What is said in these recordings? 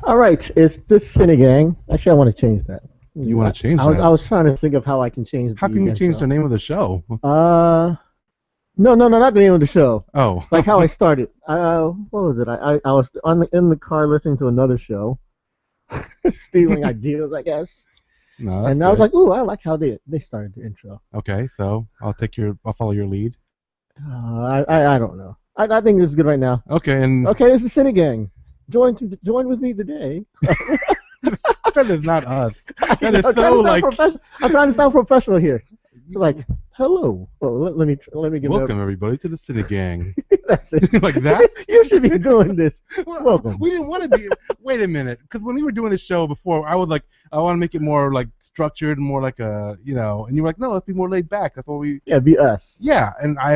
All right, it's this Sini-Gang. Actually, I want to change that. You want to change I was, that? I was trying to think of how I can change How the can you change the intro. name of the show? No, not the name of the show. Oh, Like how I started. What was it? I was in the car listening to another show, stealing ideas, I guess. no, that's And I was good. like, ooh, I like how they started the intro. Okay, so I'll follow your lead. I don't know. I think this is good right now. Okay, and Okay, this is Sini-Gang. Join with me today. that is not us. That is I'm trying so to sound like professional. I'm trying to sound professional here. So like, hello. Well, let me give welcome everybody to the Sini-Gang. That's it. Like that? You should be doing this. Well, Welcome. we didn't want to be. Wait a minute, because when we were doing this show before, I want to make it more like structured, more like and you were like, no, let's be more laid back. That's what we. Yeah, be us. Yeah, and I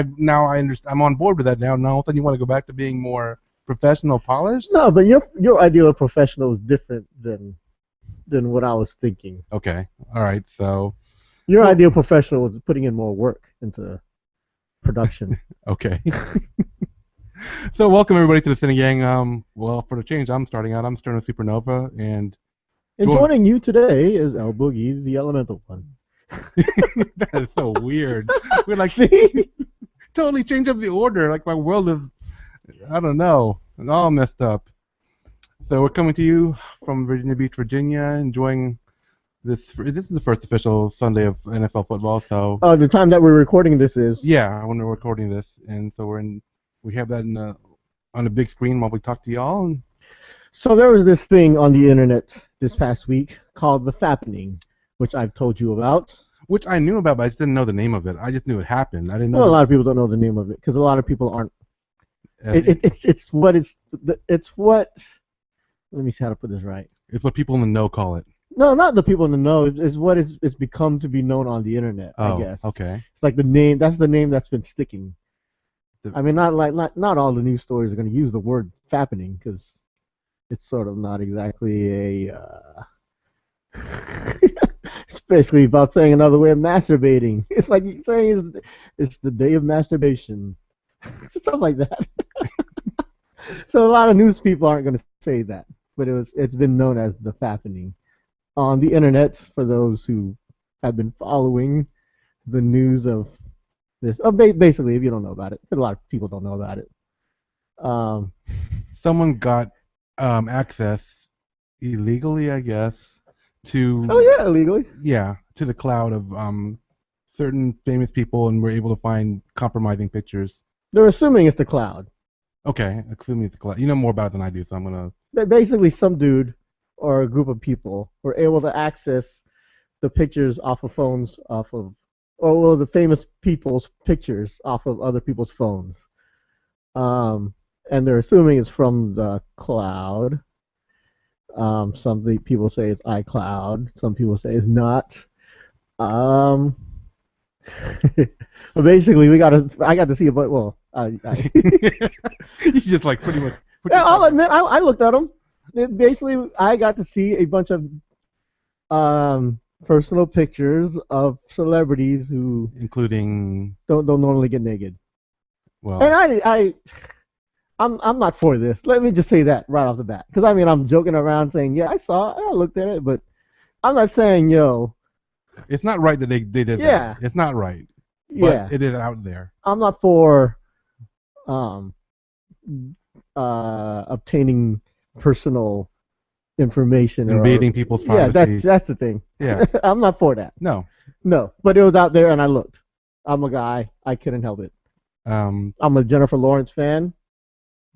understand. I'm on board with that now. Now all of a sudden you want to go back to being more professional, polished. No, but your ideal of professional is different than what I was thinking. Okay, all right. So Your ideal professional is putting in more work into production. okay. So welcome everybody to the Cine Gang. Well, for the change, I'm starting out. I'm starting with Supernova, and And joining you today is El Boogie, the elemental one. that is so weird. We're like See? totally change up the order. Like my world is, I don't know, it's all messed up. So we're coming to you from Virginia Beach, Virginia, enjoying this. This is the first official Sunday of NFL football. So The time that we're recording this is. yeah, when we're recording this, and so we have that on the big screen while we talk to y'all. And So there was this thing on the internet this past week called the fappening, which I've told you about. which I knew about, but I just didn't know the name of it. I just knew it happened. I didn't know. Well, a lot of people don't know the name of it because a lot of people aren't. It's what. Let me see how to put this right. It's what people in the know call it. No, not the people in the know. It's what it's become to be known on the internet. Oh, I guess. okay. It's like the name. That's the name that's been sticking. The- I mean, not all the news stories are going to use the word fappening because it's sort of not exactly a. It's basically about saying another way of masturbating. It's like saying it's the day of masturbation, stuff like that. So a lot of news people aren't going to say that, but it's been known as the fappening on the internet for those who have been following the news of this. Basically, if you don't know about it, a lot of people don't know about it. Someone got access illegally, I guess, to Oh yeah, illegally. to the cloud of certain famous people, and were able to find compromising pictures. They're assuming it's the cloud. Okay, assuming it's the cloud. You know more about it than I do, so I'm gonna. Basically, some dude or a group of people were able to access the pictures off of phones, or well, the famous people's pictures off of other people's phones. And they're assuming it's from the cloud. Some people say it's iCloud. Some people say it's not. But basically, I got to see it, but well, You just like pretty much. yeah, I'll admit, I looked at them. Basically, I got to see a bunch of personal pictures of celebrities who Including. don't normally get naked. Well. And I'm not for this. Let me just say that right off the bat. Because I mean, I'm joking around saying, yeah, I looked at it, but I'm not saying, yo. It's not right that they did Yeah. that. It's not right. But Yeah. it is out there. I'm not for obtaining personal information. Invading people's Yeah, privacy. that's the thing. Yeah. I'm not for that. No. No, but it was out there and I looked. I'm a guy. I couldn't help it. I'm a Jennifer Lawrence fan.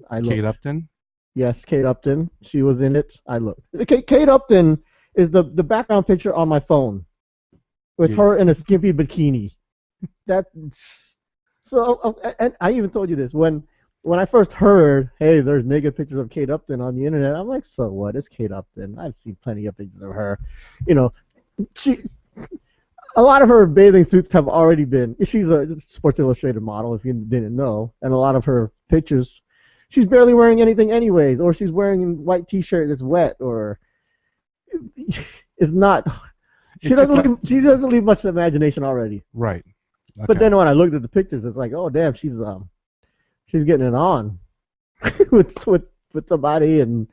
I looked. Kate Upton. Yes, Kate Upton. She was in it. I looked. Kate Upton is the background picture on my phone with her in a skimpy bikini. And I even told you this when I first heard, hey, there's naked pictures of Kate Upton on the internet. I'm like, so what? It's Kate Upton. I've seen plenty of pictures of her. You know, a lot of her bathing suits have already been. She's a Sports Illustrated model, if you didn't know, and a lot of her pictures, she's barely wearing anything anyways, or she's wearing a white T-shirt that's wet, or it's not. She doesn't leave much imagination already. Right. Okay. But then when I looked at the pictures, it's like, oh damn, she's getting it on with somebody, and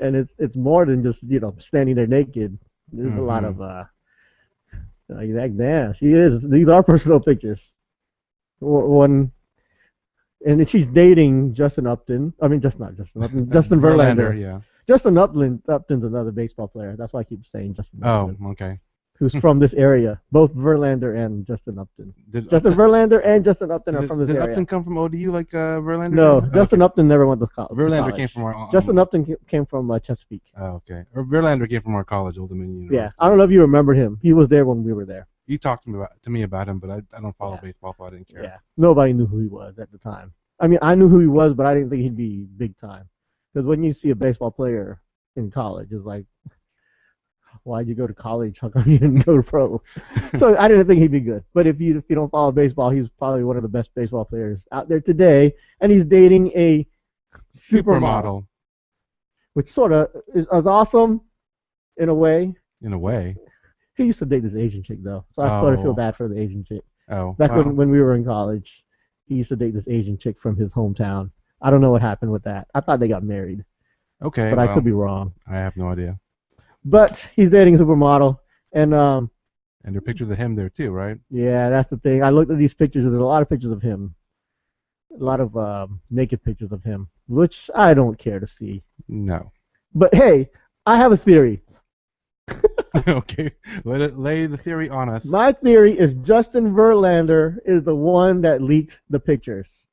and it's more than just standing there naked. There's a lot Mm-hmm. of like damn, she is. These are personal pictures. One, and then she's dating Justin Upton. I mean, just not Justin Upton. Justin Verlander, Verlander. yeah. Justin Upton's another baseball player. That's why I keep saying Justin Oh, Upton, okay. who's from this area. Both Verlander and Justin Upton. Did Justin Upton Verlander and Justin Upton are did, from this did area. Upton come from ODU like Verlander No, did? Justin Okay. Upton never went to Verlander came college. from our Justin Upton came from Chesapeake. oh, okay. Or Verlander came from our college, Old Dominion Yeah, University. I don't know if you remember him. He was there when we were there. You talked to me about him, but I don't follow Yeah. baseball, so I didn't care. Yeah, nobody knew who he was at the time. I mean, I knew who he was, but I didn't think he'd be big time. Because when you see a baseball player in college, it's like, why'd you go to college? How come you didn't go to pro? So I didn't think he'd be good. But if you don't follow baseball, he's probably one of the best baseball players out there today, and he's dating a supermodel, which sort of is awesome in a way. In a way. He used to date this Asian chick though, so I sort of feel bad for the Asian chick. Oh. Back Well, when we were in college, he used to date this Asian chick from his hometown. I don't know what happened with that. I thought they got married, okay. but Well, I could be wrong. I have no idea. But he's dating a supermodel, and And there are pictures of him there too, right? yeah, that's the thing. I looked at these pictures. There's a lot of pictures of him, a lot of naked pictures of him, which I don't care to see. No. But hey, I have a theory. Okay. Lay the theory on us. My theory is Justin Verlander is the one that leaked the pictures.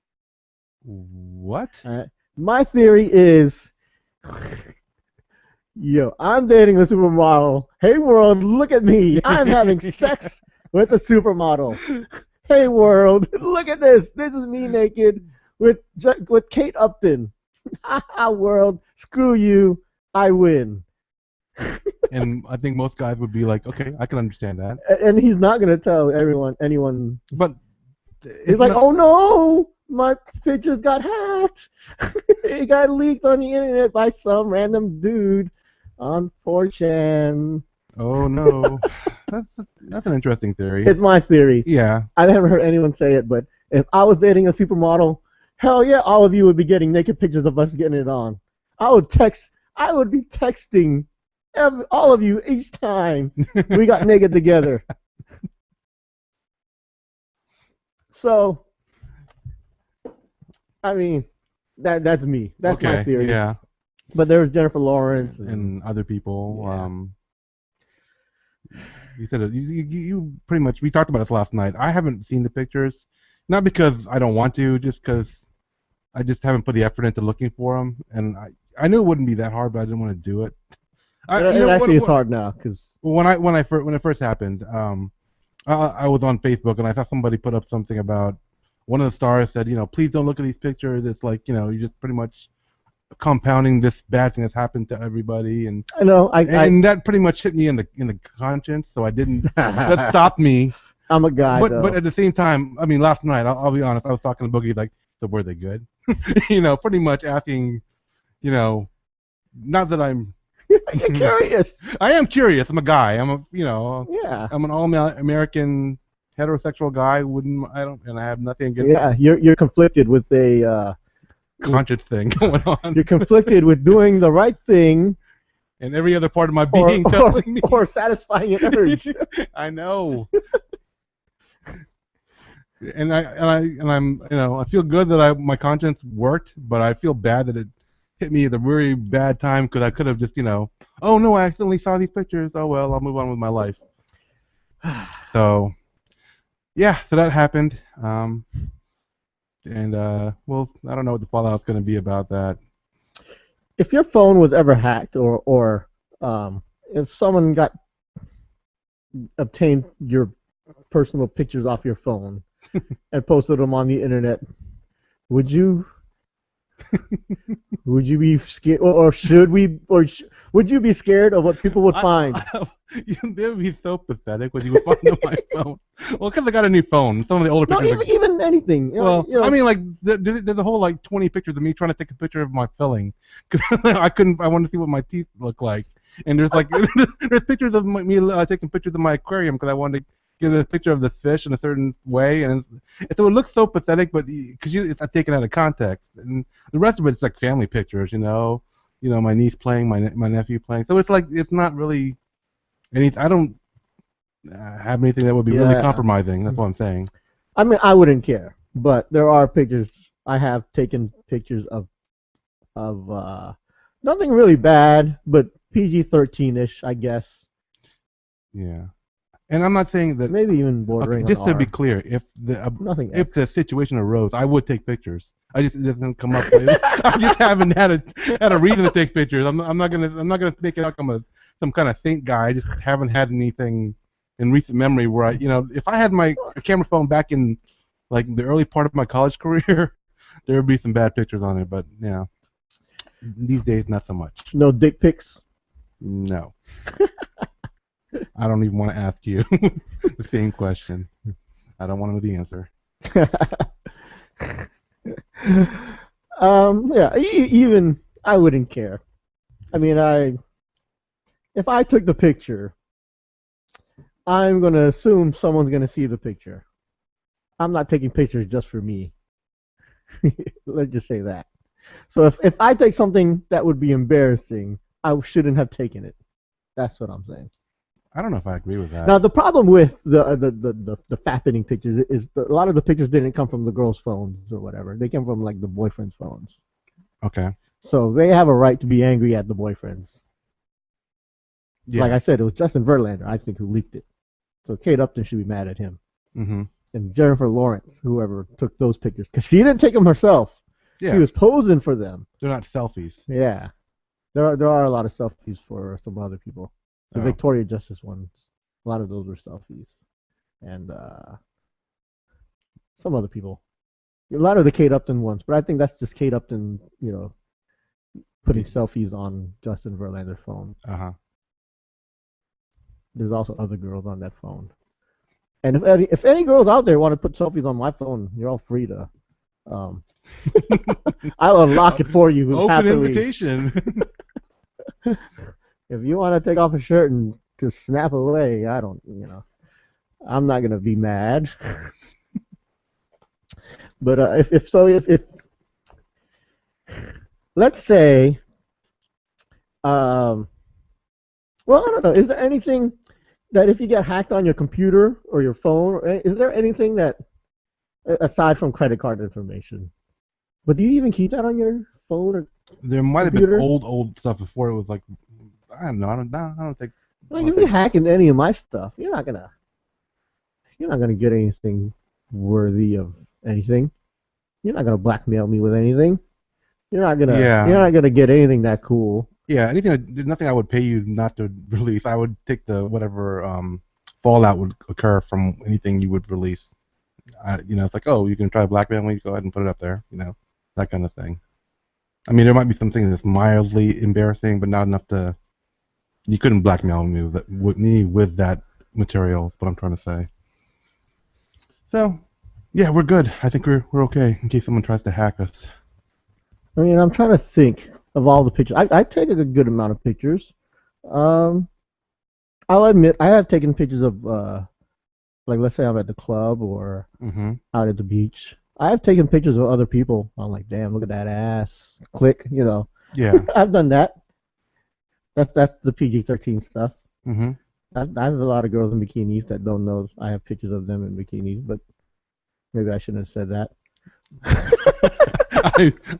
What? My theory is, yo, I'm dating a supermodel. Hey world, look at me. I'm having sex with a supermodel. Hey world, look at this. This is me naked with Kate Upton. Haha world, screw you. I win. And I think most guys would be like, okay, I can understand that. And he's not gonna tell anyone. But He's like, oh no, my pictures got hacked. It got leaked on the internet by some random dude on 4chan. oh no, that's an interesting theory. It's my theory. Yeah. I never heard anyone say it, but if I was dating a supermodel, hell yeah, all of you would be getting naked pictures of us getting it on. I would be texting all of you each time we got naked together. So, I mean, that's me. That's okay. my theory. Yeah. But there was Jennifer Lawrence And other people. Yeah. You said it. You pretty much. We talked about this last night. I haven't seen the pictures, not because I don't want to, just because I just haven't put the effort into looking for them. And I knew it wouldn't be that hard, but I didn't want to do it. It's hard now because when it first happened, I was on Facebook and I saw somebody put up something about one of the stars said, please don't look at these pictures. It's like, you're just pretty much compounding this bad thing that's happened to everybody, and I know and that pretty much hit me in the conscience. So I didn't. That stopped me. I'm a guy, But at the same time, I mean, last night I'll be honest, I was talking to Boogie like, so were they good? Pretty much asking, not that I'm. You're curious. I am curious. I'm a guy. I'm Yeah. I'm an all-American heterosexual guy. I have nothing against Yeah, you're conflicted with a conscience thing going on. you're conflicted with doing the right thing And every other part of my being telling me. or satisfying an urge. I know. And I'm I feel good that my conscience worked, but I feel bad that it hit me at a very bad time because I could have just oh no, I accidentally saw these pictures. Oh well, I'll move on with my life. So yeah, so that happened. And well, I don't know what the fallout's going to be about that. If your phone was ever hacked, or if someone obtained your personal pictures off your phone and posted them on the internet, would you be scared, or would you be scared of what people would find? That would be so pathetic when you would find on my phone. Well, because I got a new phone. Some of the older No, pictures. even anything. I mean, like there's a whole 20 pictures of me trying to take a picture of my filling because I wanted to see what my teeth look like. And there's there's pictures of me taking pictures of my aquarium because I wanted to get a picture of this fish in a certain way, and so it looks so pathetic, but because it's taken out of context, and the rest of it's like family pictures, my niece playing, my nephew playing. So it's like it's not really anything. I don't have anything that would be really Yeah. compromising. That's what I'm saying. I mean, I wouldn't care, but there are pictures. I have taken pictures of nothing really bad, but PG-13-ish, I guess. Yeah. And I'm not saying that. Maybe even Okay, bordering on just to be R. clear, Nothing if X. the situation arose, I would take pictures. It doesn't come up. I just haven't had a reason to take pictures. I'm not gonna make it out come as some kind of saint guy. I just haven't had anything in recent memory where if I had my camera phone back in like the early part of my college career, there would be some bad pictures on it. But yeah, these days not so much. No dick pics. No, I don't even want to ask you the same question. I don't want to know the answer. Yeah, even I wouldn't care. I mean, if I took the picture, I'm gonna assume someone's gonna see the picture. I'm not taking pictures just for me. Let's just say that. So if I take something that would be embarrassing, I shouldn't have taken it. That's what I'm saying. I don't know if I agree with that. Now the problem with the fappening pictures is a lot of the pictures didn't come from the girls' phones or whatever. They came from like the boyfriend's phones. Okay. So they have a right to be angry at the boyfriends. Yeah. Like I said, it was Justin Verlander, I think, who leaked it. So Kate Upton should be mad at him. Mm-hmm. And Jennifer Lawrence, whoever took those pictures, because she didn't take them herself. Yeah. She was posing for them. They're not selfies. Yeah. There are a lot of selfies for some other people. The Victoria Justice ones, a lot of those were selfies. And some other people. A lot of the Kate Upton ones, but I think that's just Kate Upton, putting selfies on Justin Verlander's phone. Uh-huh. There's also other girls on that phone. And if any girls out there want to put selfies on my phone, you're all free to. I'll unlock it for you. Open happily. invitation. If you want to take off a shirt and just snap away, I'm not gonna be mad. But if let's say, well, I don't know. Is there anything that if you get hacked on your computer or your phone, is there anything that, aside from credit card information, but do you even keep that on your phone or there might have computer? been old stuff before it was like, I don't know. I don't think. Like if you're hacking any of my stuff, you're not gonna get anything worthy of anything. You're not gonna blackmail me with anything. You're not gonna get anything that cool. Yeah, there's nothing I would pay you not to release. I would take the whatever fallout would occur from anything you would release. It's like, oh, you can try to blackmail me, go ahead and put it up there, that kind of thing. I mean, there might be something that's mildly embarrassing, but not enough to. You couldn't blackmail me with that material. Is what I'm trying to say. So, yeah, we're good. I think we're okay in case someone tries to hack us. I mean, I'm trying to think of all the pictures. I take a good amount of pictures. I'll admit I have taken pictures of like let's say I'm at the club or out at the beach. I have taken pictures of other people. I'm like, damn, look at that ass. Click, Yeah. I've done that. That's the PG-13 stuff. Mm-hmm. I have a lot of girls in bikinis that don't know I have pictures of them in bikinis, but maybe I shouldn't have said that.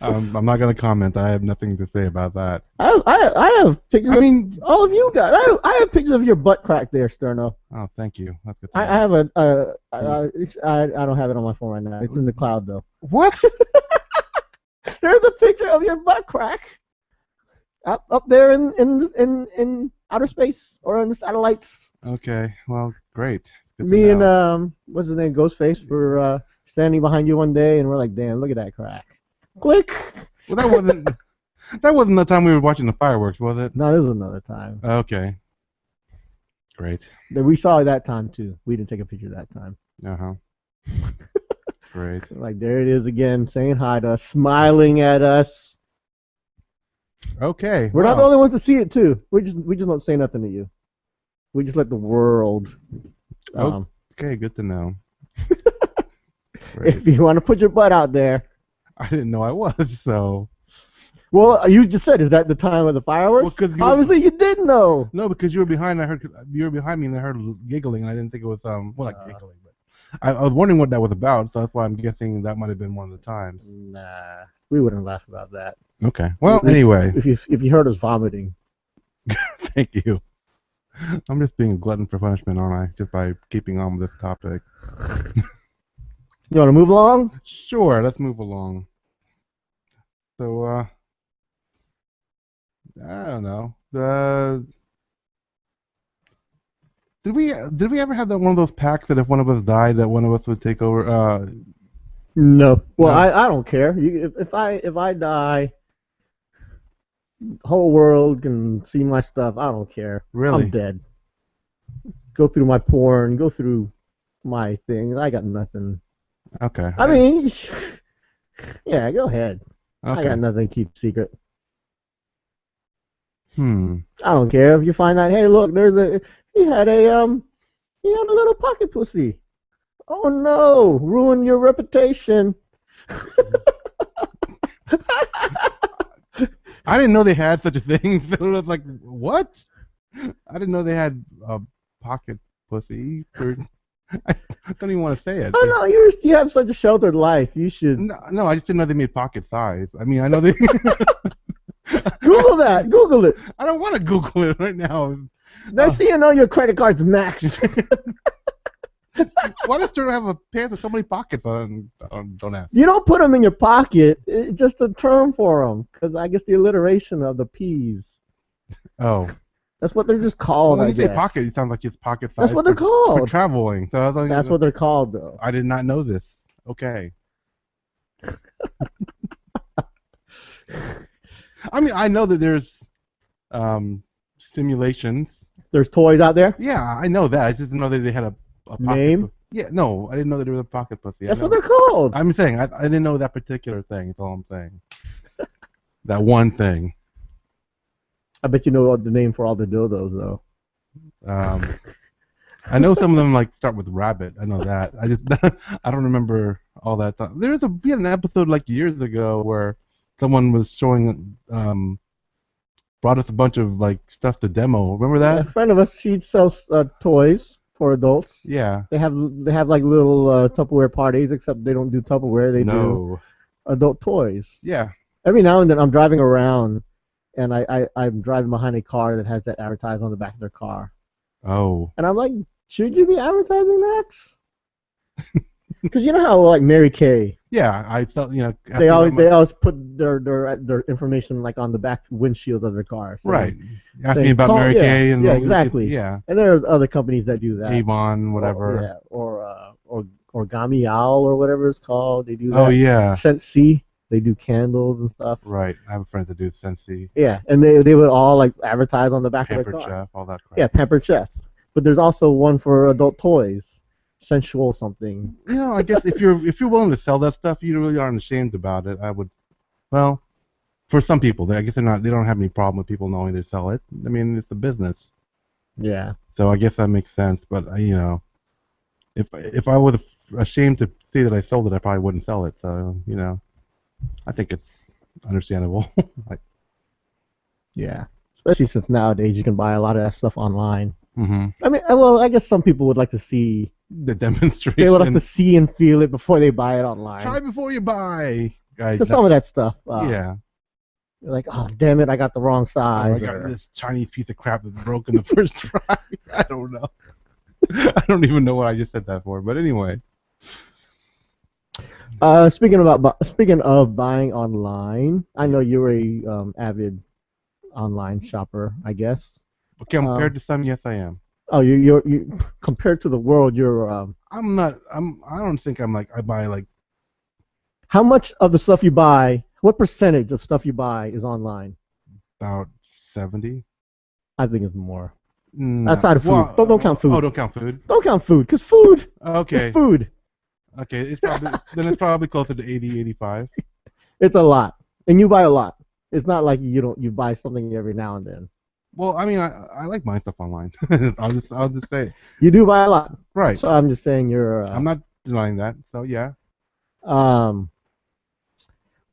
I'm not gonna comment. I have nothing to say about that. I have pictures. I mean, all of you guys. I have pictures of your butt crack there, Sterno. Oh, thank you. That's good. I have I don't have it on my phone right now. It's in the cloud though. What? There's a picture of your butt crack up there in outer space or in the satellites. Okay. Well, great. Me and what's his name, Ghostface, were standing behind you one day, and we're like, damn, look at that crack. Click. Well, that wasn't the time we were watching the fireworks, was it? No, this was another time. Okay. Great. We saw it that time too. We didn't take a picture that time. Uh-huh. Great. Like there it is again, saying hi to us, smiling at us. Okay. We're not the only ones to see it too. We just don't say nothing to you. We just let the world. Okay, good to know. If you want to put your butt out there. I didn't know I was, so. Well, you just said, is that the time of the fireworks? 'cause Obviously, you did know. No, because you were behind. You were behind me, and I heard giggling, and I didn't think it was well, not giggling, but I was wondering what that was about. So that's why I'm guessing that might have been one of the times. Nah, we wouldn't laugh about that. Okay. Well, anyway. If you heard us vomiting. Thank you. I'm just being a glutton for punishment, aren't I? Just by keeping on with this topic. You want to move along? Sure, let's move along. So, I don't know. Did we ever have that one of those packs that if one of us died, that one of us would take over? No. Well, No. I don't care. If I die, whole world can see my stuff. I don't care. Really? I'm dead. Go through my porn. Go through my things. I got nothing. Okay. I mean, yeah, go ahead. Okay. I got nothing to keep secret. I don't care if you find out. Hey, look, he had a little pocket pussy. Oh no, ruin your reputation. I didn't know they had such a thing. So it was like, what? I didn't know they had a pocket pussy. I don't even want to say it. Oh no, you have such a sheltered life. You should. No, I just didn't know they made pocket size. I mean, I know they. Google that. Google it. I don't want to Google it right now. Next thing you know, your credit card's maxed. Why does Turtle have a pants with so many pockets? Don't ask. You don't put them in your pocket. It's just a term for them, because I guess the alliteration of the P's. Oh. That's what they're just called. Well, when you say guess. pocket, it sounds like it's pocket size. That's what they're called. For traveling. So I was like, that's what they're called, though. I did not know this. Okay. I mean, I know that there's simulations. There's toys out there? Yeah, I know that. I just didn't know that they had a pocket. Name? Yeah, no, I didn't know that there was a pocket pussy. That's what they're called. I'm saying, I didn't know that particular thing. That's all I'm saying. That one thing. I bet you know the name for all the dildos, though. I know some of them like start with rabbit. I know that. I just I don't remember all that time. We had an episode like years ago where someone was showing brought us a bunch of like stuff to demo. Remember that? A friend of us, she sells toys for adults. Yeah. They have like little Tupperware parties, except they don't do Tupperware. They do adult toys. Yeah. Every now and then I'm driving around, and I'm driving behind a car that has that advertised on the back of their car. Oh. And I'm like, should you be advertising that? Because you know how like Mary Kay. Yeah, I thought they always put their information like on the back windshield of their car. Right. Ask me about Mary Kay and exactly. Yeah. And there are other companies that do that. Avon, whatever. Or Origami Owl or whatever it's called. They do that. Oh yeah. Scentsy. They do candles and stuff. Right. I have a friend that do Scentsy. Yeah, and they would all like advertise on the back of their car. Pampered Chef, all that crap. Yeah, Pampered Chef. But there's also one for adult toys. Sensual something. I guess if you're willing to sell that stuff, you really aren't ashamed about it. I would, well, for some people, I guess they don't have any problem with people knowing they sell it. I mean, it's a business. Yeah. So I guess that makes sense. But if I was ashamed to say that I sold it, I probably wouldn't sell it. So I think it's understandable. Yeah. Especially since nowadays you can buy a lot of that stuff online. Mm-hmm. I mean, well, I guess some people would like to see the demonstration. They would like to see and feel it before they buy it online. Try before you buy. Because some of that stuff. Yeah. You're like, oh, damn it, I got the wrong size. I got this Chinese piece of crap that broke in the first try. I don't know. I don't even know what I just said that for. But anyway. Speaking of buying online, I know you're a avid online shopper, I guess. Okay, compared to some, yes, I am. Oh, you compared to the world, you're. I'm not. I don't think I'm like I buy like. How much of the stuff you buy? What percentage of stuff you buy is online? About 70. I think it's more. No. Outside of food. Well, don't count food. Oh, don't count food. Don't count food, because food. Okay. It's food. Okay, it's probably closer to 80, 85. It's a lot, and you buy a lot. It's not like you buy something every now and then. Well, I mean, I like buying stuff online. I'll just say. You do buy a lot. Right. So I'm just saying you're. I'm not denying that. So yeah.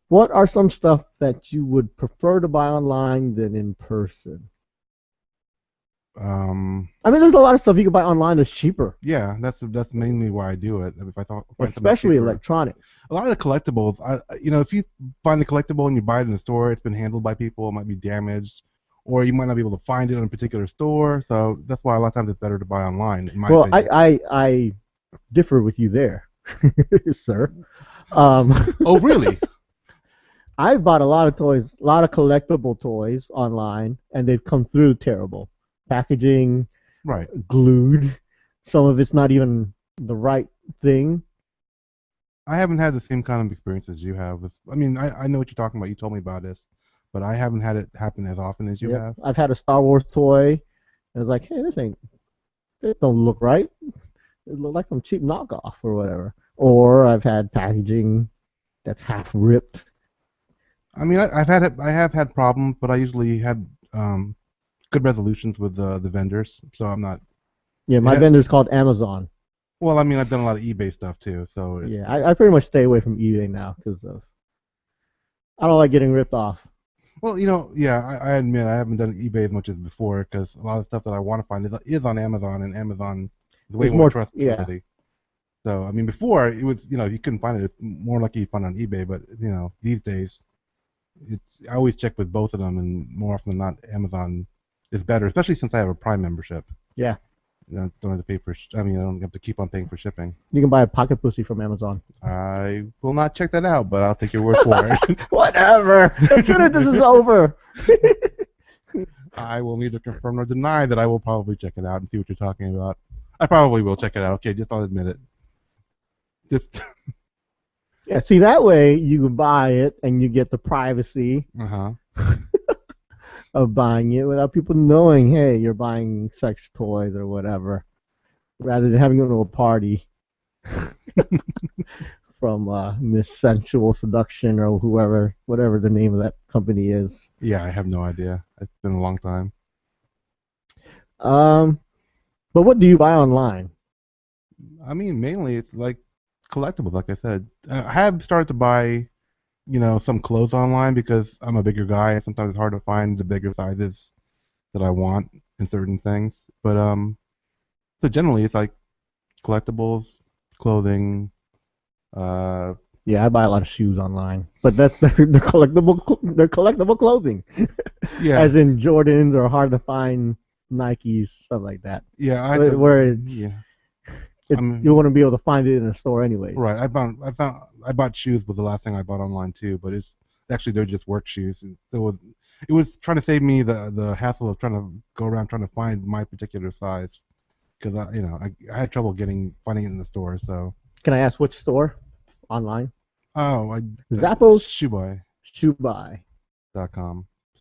What are some stuff that you would prefer to buy online than in person? I mean, there's a lot of stuff you can buy online that's cheaper, Yeah, that's mainly why I do it. If I thought find something especially cheaper. electronics. A lot of the collectibles, if you find the collectible and you buy it in the store, it's been handled by people, it might be damaged, or you might not be able to find it in a particular store. So that's why a lot of times it's better to buy online, in my Well, opinion. I differ with you there, sir. Um, Oh, really? I've bought a lot of toys, a lot of collectible toys online, and they've come through terrible. Packaging, Right. glued. Some of it's not even the right thing. I haven't had the same kind of experience as you have. I mean, I know what you're talking about. You told me about this, but I haven't had it happen as often as you Yep. have. I've had a Star Wars toy, and it's like, hey, this don't look right. It looked like some cheap knockoff or whatever. Or I've had packaging that's half ripped. I mean, I have had problems, but I usually had good resolutions with the vendors, so I'm not. Yeah, It my ha- vendor's called Amazon. well, I mean, I've done a lot of eBay stuff too, so it's Yeah, I pretty much stay away from eBay now because I don't like getting ripped off. well, yeah, I admit I haven't done eBay as much as before because a lot of stuff that I want to find is on Amazon, and Amazon is way It's more more, yeah, trustworthy. So, I mean, before it was, you couldn't find it. It's more likely you find it on eBay, but these days, I always check with both of them, and more often than not, Amazon is better, especially since I have a Prime membership. yeah. Don't have to pay for. I mean, I don't have to keep on paying for shipping. You can buy a pocket pussy from Amazon. I will not check that out, but I'll take your word for it. Whatever. As soon as this is over. I will neither confirm nor deny that I will probably check it out and see what you're talking about. I probably will check it out. Okay, just I'll admit it. Just Yeah, see, that way you can buy it and you get the privacy uh-huh. of buying it without people knowing, hey, you're buying sex toys or whatever, rather than having to go to a party from Miss Sensual Seduction or whoever, whatever the name of that company is. Yeah, I have no idea. It's been a long time. Um, but what do you buy online? I mean, mainly it's like collectibles, like I said. I have started to buy, some clothes online because I'm a bigger guy and sometimes it's hard to find the bigger sizes that I want in certain things. But so generally it's like collectibles, clothing, uh, Yeah, I buy a lot of shoes online, but that's they're collectible. They're collectible clothing, yeah, as in Jordans or hard to find Nikes, stuff like that. yeah. Where Yeah. you I'm want to be able to find it in a store anyways. right. I bought shoes was the last thing I bought online too, but it's actually they're just work shoes. It was trying to save me the hassle of trying to go around trying to find my particular size because I had trouble finding it in the store. So Can I ask which store? Online? I Zappos, shoebuy.com. Shoe Buy.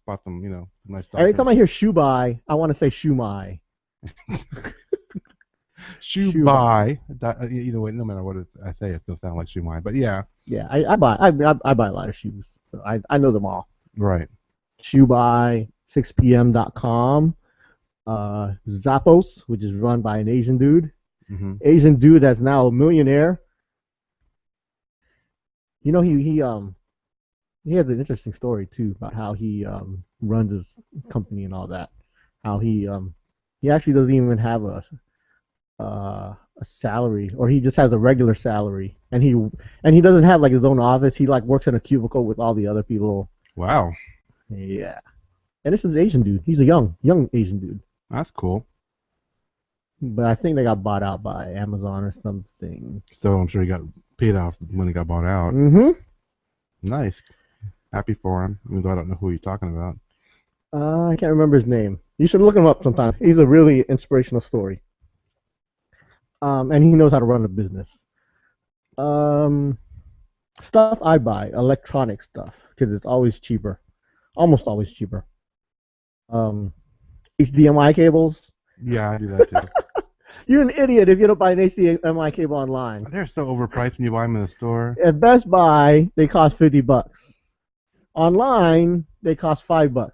Bought some nice Every time I Dockers. hear Shoe Buy, I want to say Shoe My. Shoe Shoe Buy. buy. Either way, no matter what I say, it's gonna sound like shoe mine. But yeah, Yeah, I buy a lot of shoes. So I know them all. right. Shoe Buy, 6pm.com. Zappos, which is run by an Asian dude. Hmm. Asian dude that's now a millionaire. You know, he has an interesting story too about how he runs his company and all that. How he actually doesn't even have a salary, or he just has a regular salary, and he doesn't have like his own office. He like works in a cubicle with all the other people. Wow, Yeah, and this is an Asian dude. He's a young Asian dude, that's cool. but I think they got bought out by Amazon or something. So I'm sure he got paid off when he got bought out. Mm-hmm. Nice. Happy for him, even though I don't know who you're talking about. I can't remember his name. You should look him up sometime. He's a really inspirational story. And he knows how to run a business. Um, Stuff I buy, electronic stuff, because it's always cheaper, almost always cheaper. Um, HDMI cables. Yeah, I do that too. You're an idiot if you don't buy an HDMI cable online. They're so overpriced when you buy them in the store. At Best Buy, they cost $50. Online, they cost $5.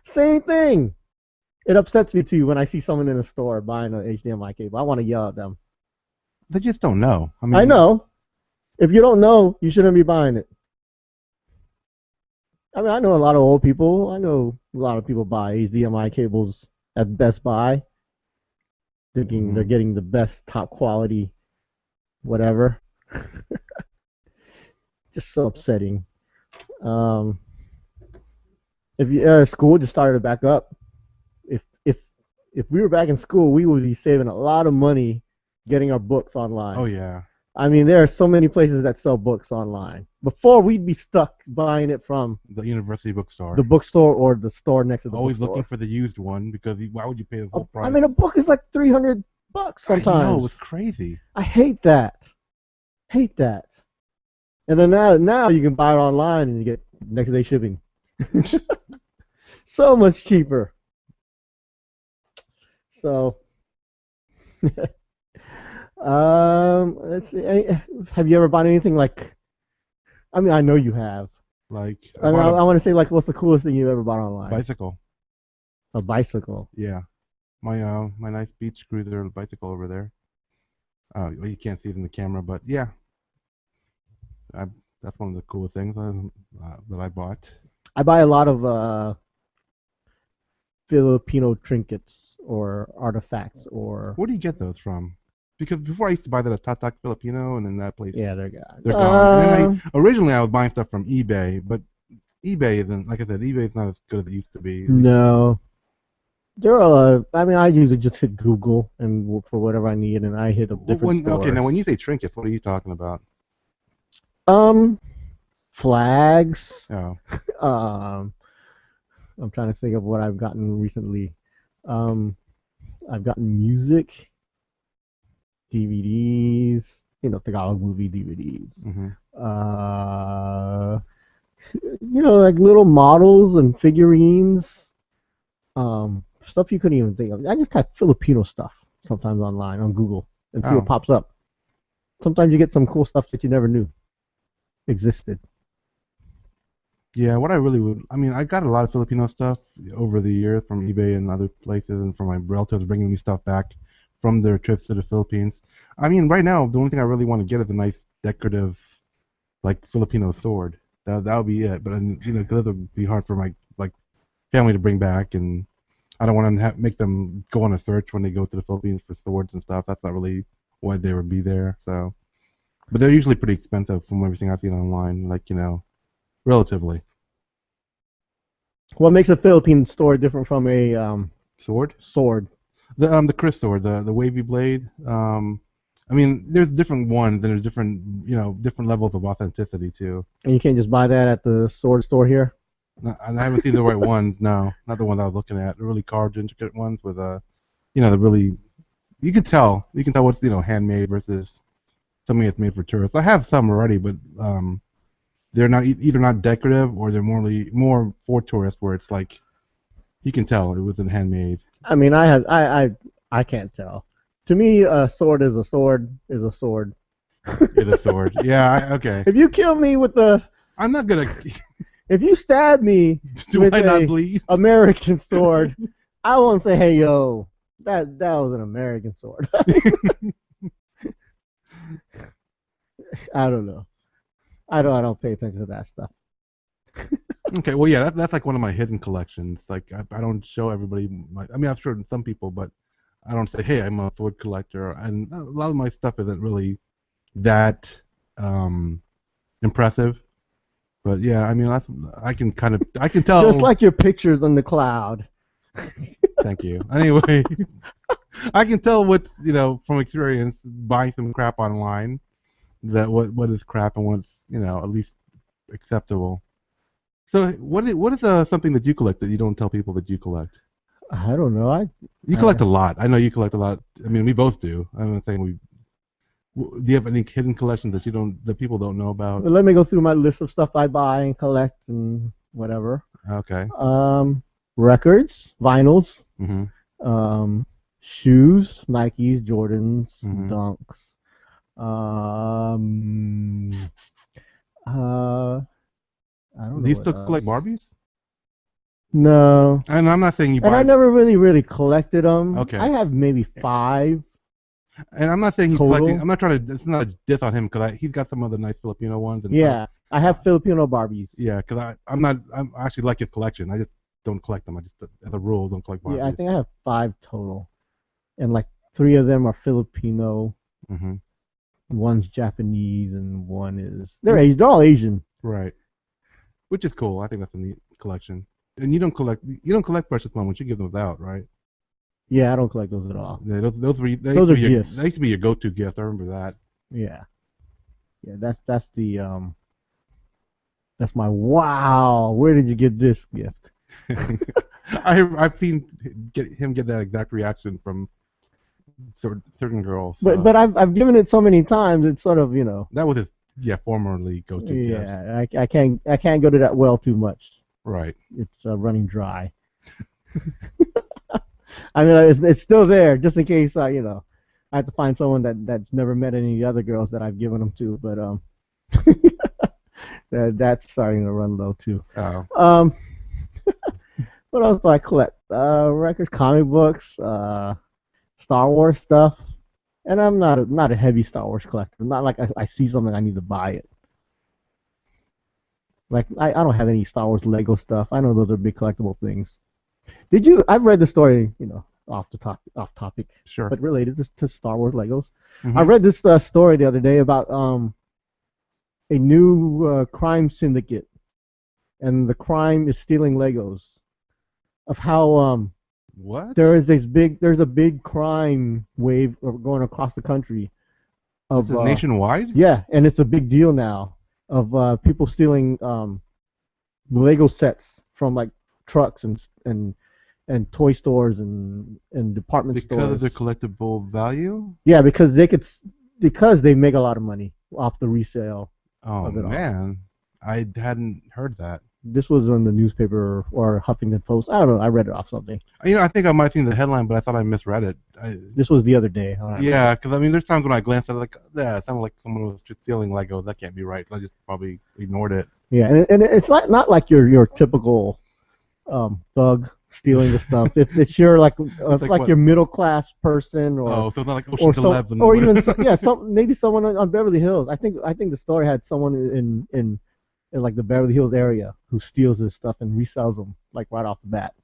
Same thing. It upsets me too when I see someone in a store buying an HDMI cable. I want to yell at them. They just don't know. I I mean, know. If you don't know, you shouldn't be buying it. I mean, I know a lot of old people. I know a lot of people buy HDMI cables at Best Buy, thinking they're Hmm. getting the best top quality, whatever. Just so upsetting. Um, if you school just started back up, if if if we were back in school, we would be saving a lot of money getting our books Oh online. yeah, I mean, there are so many places that sell books online. Before, we'd be stuck buying it from the university the bookstore. bookstore or the store next to the Always looking bookstore. for the used one because why would you pay the full I mean, a price? book is like 300 bucks I know, it's sometimes. crazy. I hate that. Hate that. And then now you can buy it online and you get next day shipping. So much cheaper. So, let's see. Have you ever bought anything like? I mean, I know you have. Like I I mean, bought a I want to say like, what's the coolest thing you ever bought online? bicycle. A bicycle. Yeah, my nice beach cruiser bicycle over there. Well, you can't see it in the camera, but yeah, I, that's one of the coolest things that I bought. I buy a lot of Filipino trinkets or artifacts or Where do you get those from? Because before I used to buy that at Tatak Filipino, and then that place yeah, they're gone. they're gone. And then originally I was buying stuff from eBay, but eBay isn't like I said. eBay is not as good as it used to be. At least, No, there are. I mean, I usually just hit Google and for whatever I need, and I hit up different okay, now when stores. you say trinkets, what are you talking about? Um, flags. Oh, Um, I'm trying to think of what I've gotten recently. Um, I've gotten music, DVDs, Tagalog movie DVDs. hmm. Uh, like little models and figurines. Stuff you couldn't even think of. I just type Filipino stuff sometimes online on Google and see what Oh, pops up. Sometimes you get some cool stuff that you never knew existed. yeah. What I really would, I mean, I got a lot of Filipino stuff over the years from eBay and other places, and from my relatives bringing me stuff back from their trips to the Philippines. I mean, right now the only thing I really want to get is a nice decorative like Filipino sword. That would be it. But because it would be hard for my like family to bring back, and I don't want to make them go on a search when they go to the Philippines for swords and stuff. That's not really why they would be there. So, but they're usually pretty expensive from everything I've seen online. Like relatively. What makes a Philippine store different from a Sword? sword? The Chris sword, the wavy blade. I mean, there's different ones, and there's different different levels of authenticity too. And you can't just buy that at the sword store here. And I haven't seen the right ones. No, not the ones I was looking at. The really carved, intricate ones with the really you can tell what's handmade versus something that's made for tourists. I have some already, but they're not either not decorative or they're more for tourists, where it's like you can tell it wasn't handmade. I mean, I can't tell. To me, a sword is a sword is a sword. It's a sword. Yeah, okay. If you kill me with I'm not gonna. if you stab me Do with I not a bleed? American sword, I won't say, "Hey, yo, that was an American sword." I don't know. I don't pay attention to that stuff. Okay, well, yeah, that's like one of my hidden collections. Like I don't show everybody. I mean, I've shown some people, but I don't say, "Hey, I'm a sword collector." And a lot of my stuff isn't really that um, impressive. But yeah, I mean, I can Just tell. like your pictures on the cloud. Thank you. Anyway, I can tell what's from experience buying some crap online that what is crap and what's at least acceptable. So what is something that you collect that you don't tell people that you collect? I don't know. You collect a lot. I know you collect a lot. I mean, we both do. I'm not saying we. Do you have any hidden collections that people don't know about? Let me go through my list of stuff I buy and collect and whatever. Okay. Records, vinyls, Mhm. um, shoes, Nikes, Jordans, Mhm. Dunks. Um, uh, I don't Do know you what still collect else. Barbies? No, And I'm not saying you and I buy. never really collected them. I Okay. have maybe 5 And I'm not saying he's collecting. total. I'm not trying to. It's not a diss on him because he's got some other nice Filipino ones, and Yeah, I have Filipino Barbies. Yeah, because I actually like his collection. I just don't collect them. I just, as a rule, don't collect Barbies. Yeah, I think I have 5 total, and like 3 of them are Filipino. Mm-hmm. One's Japanese, and one is they're all Asian. Right. Which is cool. I think that's a neat collection. And you don't collect precious moments. You give them out, right? Yeah, I don't collect those at all. Yeah, those were Those are gifts. They used to be your go-to gift. I remember that. Yeah, yeah. That's my wow. Where did you get this gift? I've seen him get that exact reaction from certain girls. So. But I've given it so many times. It's sort of That was his formerly go-to gift. Yeah, I can't go to that well too much. Right. It's running dry. I mean, it's still there just in case I have to find someone that's never met any of the other girls that I've given them to. But that's starting to run low too. Oh. What else do I collect? Records, comic books, Star Wars stuff, and I'm not a heavy Star Wars collector. Not like I see something I need to buy it. Like I don't have any Star Wars Lego stuff. I know those are big collectible things. I've read the story, off topic, Sure. but related to Star Wars Legos. Mm-hmm. I read this story the other day about a new crime syndicate, and the crime is stealing Legos. Of how what? there's a big crime wave going across the country. This is nationwide? Yeah, and it's a big deal now of people stealing Lego sets from like trucks and toy stores and department stores. Because of their collectible value? Yeah, because they make a lot of money off the resale. Oh of it man, I hadn't heard that. This was on the newspaper or Huffington Post. I don't know. I read it off something. I think I might have seen the headline, but I thought I misread it. This was the other day. Yeah, because there's times when I glance at it, like, yeah, it sounded like someone was just stealing Legos. That can't be right. So I just probably ignored it. Yeah, and it's not like your typical thug stealing the stuff. It's your like your middle class person or so it's not like Ocean's 11 or even maybe someone on Beverly Hills. I think the story had someone in like the Beverly Hills area who steals this stuff and resells them like right off the bat.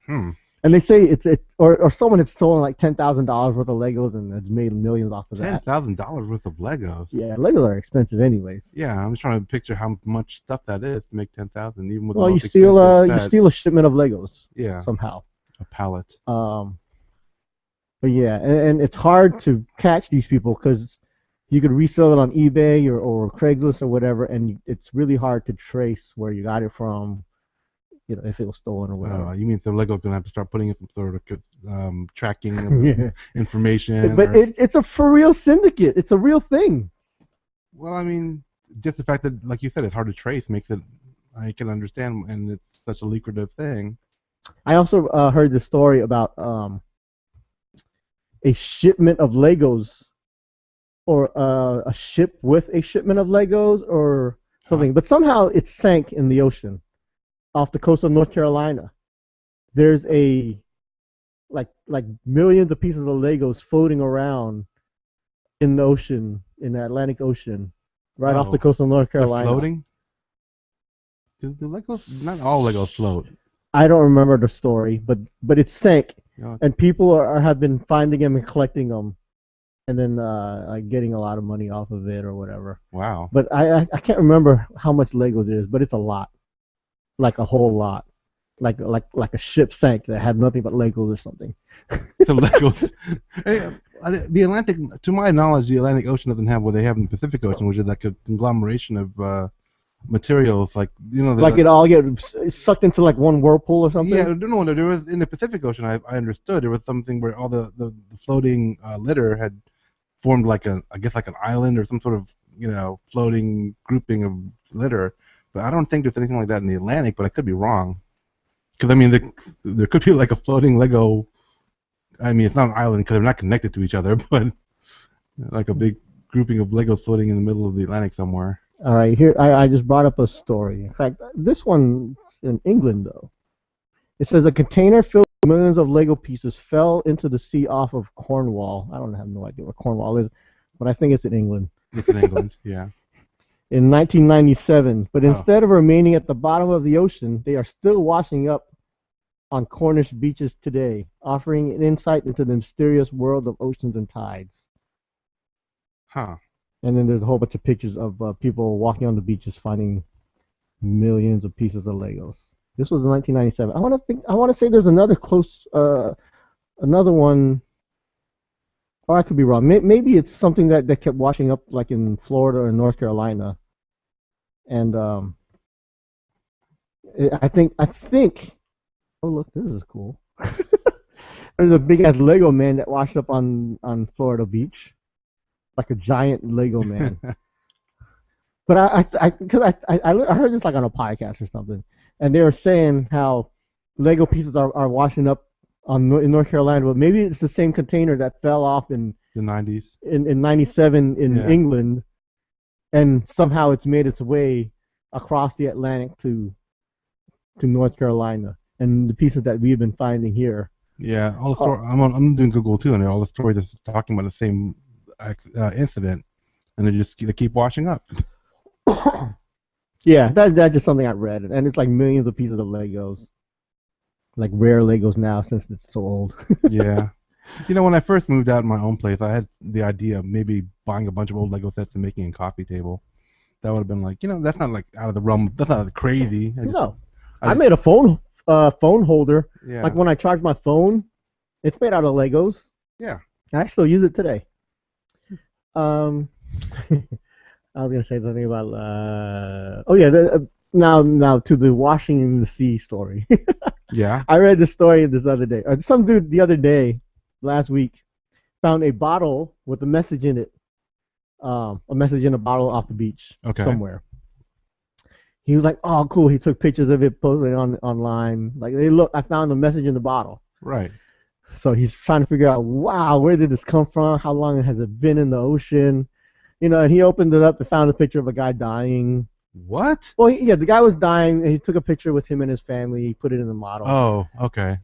And they say or someone had stolen like $10,000 worth of Legos and has made millions off of that. $10,000 worth of Legos. Yeah, Legos are expensive anyways. Yeah, I'm just trying to picture how much stuff that is to make 10,000, even with. Well, the you steal a shipment of Legos. Yeah. Somehow. A pallet. But yeah, and it's hard to catch these people because you could resell it on eBay or Craigslist or whatever, and it's really hard to trace where you got it from, if it was stolen or whatever. You mean the Lego's gonna have to start putting in some sort of tracking information? But it's a for real syndicate. It's a real thing. Well, I mean, just the fact that, like you said, it's hard to trace makes it. I can understand, and it's such a lucrative thing. I also heard the story about a shipment of Legos. Or a ship with a shipment of Legos or something. But somehow it sank in the ocean off the coast of North Carolina. There's like millions of pieces of Legos floating around in the ocean, in the Atlantic Ocean, right off the coast of North Carolina. They're floating? Do Legos? Not all Legos float. I don't remember the story, but it sank, Yeah. and people have been finding them and collecting them. And then getting a lot of money off of it or whatever. Wow. But I can't remember how much Legos it is, but it's a lot, like a whole lot, like a ship sank that had nothing but Legos or something. The Legos. The Atlantic, to my knowledge, the Atlantic Ocean doesn't have what they have in the Pacific Ocean, which is like a conglomeration of materials, like like it all gets sucked into like one whirlpool or something. Yeah, no, there was in the Pacific Ocean. I understood there was something where all the floating litter had formed like an island or some sort of floating grouping of litter, but I don't think there's anything like that in the Atlantic. But I could be wrong, because I mean there could be like a floating Lego. I mean, it's not an island because they're not connected to each other, but like a big grouping of Legos floating in the middle of the Atlantic somewhere. All right, here I just brought up a story. In fact, this one's in England though. It says a container filled with millions of Lego pieces fell into the sea off of Cornwall. I have no idea where Cornwall is, but I think it's in England. It's in England, yeah. in 1997. But Oh, instead of remaining at the bottom of the ocean, they are still washing up on Cornish beaches today, offering an insight into the mysterious world of oceans and tides. huh. And then there's a whole bunch of pictures of people walking on the beaches finding millions of pieces of Legos. This was in 1997. I want to say there's another another one. Or I could be wrong. Maybe it's something that kept washing up, like in Florida or North Carolina. And I think. Oh look, this is cool. There's a big ass Lego man that washed up on Florida Beach, like a giant Lego man. But I heard this like on a podcast or something, and they were saying how Lego pieces are washing up in North Carolina, but maybe it's the same container that fell off The 90s. in '97 in Yeah. England, and somehow it's made its way across the Atlantic to North Carolina, and the pieces that we've been finding here. Yeah, all the Oh, story. I'm doing Google too, and all the stories are talking about the same incident, and they keep washing up. yeah, that's just something I read, and it's like millions of pieces of Legos, like rare Legos now since it's so old. Yeah. When I first moved out in my own place, I had the idea of maybe buying a bunch of old Lego sets and making a coffee table. That would have been like, that's not like out of the realm. That's not crazy. No, I I just, made a phone holder. yeah, Like when I charge my phone, it's made out of Legos. yeah. I still use it today. Um, I was gonna say something about. Oh yeah, now to the washing in the sea story. Yeah. I read the story this other day. Some dude the other day, last week, found a bottle with a message in it. A message in a bottle off the beach Okay. somewhere. He was like, "Oh, cool." He took pictures of it, posted it online. Like, hey, look, I found a message in the bottle. Right. So he's trying to figure out, wow, where did this come from? How long has it been in the ocean? And he opened it up and found a picture of a guy dying. What? Well, yeah, the guy was dying, and he took a picture with him and his family. He put it in the model. Oh, okay.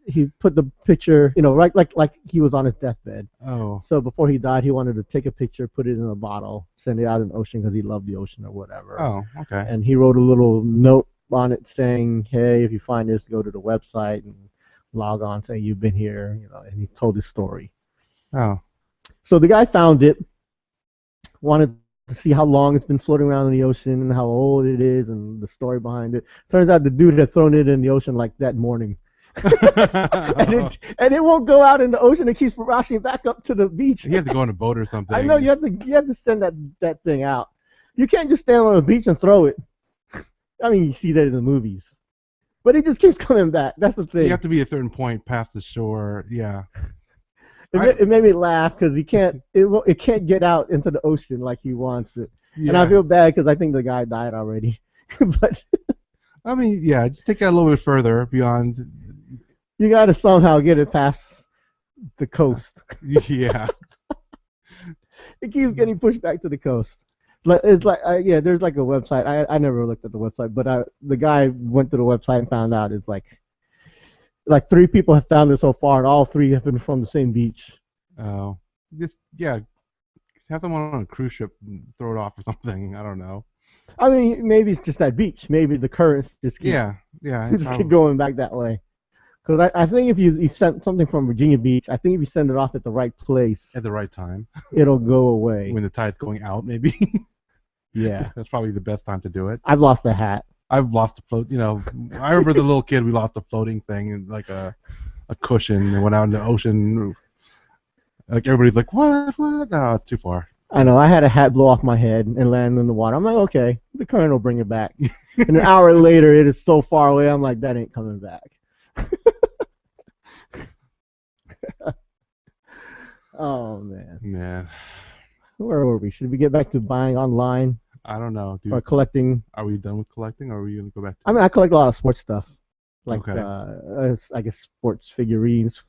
He put the picture, right, like he was on his deathbed. Oh, So before he died, he wanted to take a picture, put it in a bottle, send it out in the ocean because he loved the ocean or whatever. oh, okay. And he wrote a little note on it saying, "Hey, if you find this, go to the website and log on, saying you've been here." And he told his story. Oh, So the guy found it, wanted to see how long it's been floating around in the ocean and how old it is and the story behind it. Turns out the dude had thrown it in the ocean like that morning. and it won't go out in the ocean. It keeps washing back up to the beach. he has to go on a boat or something. I know you have to send that thing out. You can't just stand on the beach and throw it. I mean, you see that in the movies, but it just keeps coming back. That's the thing. You have to be a certain point past the shore. Yeah. It made me laugh because it can't get out into the ocean like he wants it, Yeah. and I feel bad because I think the guy died already. But I mean, yeah, just take it a little bit further beyond. you got to somehow get it past the coast. Yeah. It keeps getting pushed back to the coast. It's like yeah, there's like a website. I never looked at the website, but the guy went to the website and found out it's like 3 people have found it so far, and all 3 have been from the same beach. Oh, just yeah, have someone on a cruise ship and throw it off or something. I don't know. I mean, maybe it's just that beach. Maybe the currents just keep Yeah, yeah, just keep going back that way. Because I think if you sent something from Virginia Beach, I think if you send it off at the right place, at the right time it'll go away. when the tide's going out. Maybe Yeah. that's probably the best time to do it. I've lost a hat. I've lost a float. I remember the little kid. We lost a floating thing and like a cushion and went out in the ocean. Like everybody's like, what? No, it's too far. I know. I had a hat blow off my head and land in the water. I'm like, okay, the current will bring it back. And an hour later, it is so far away. I'm like, that ain't coming back. Oh man. Man, Where were we? Should we get back to buying online I don't know, or dude. collecting? Are we done with collecting, or are we gonna go back to? I mean, I collect a lot of sports stuff, like Okay. I guess sports figurines,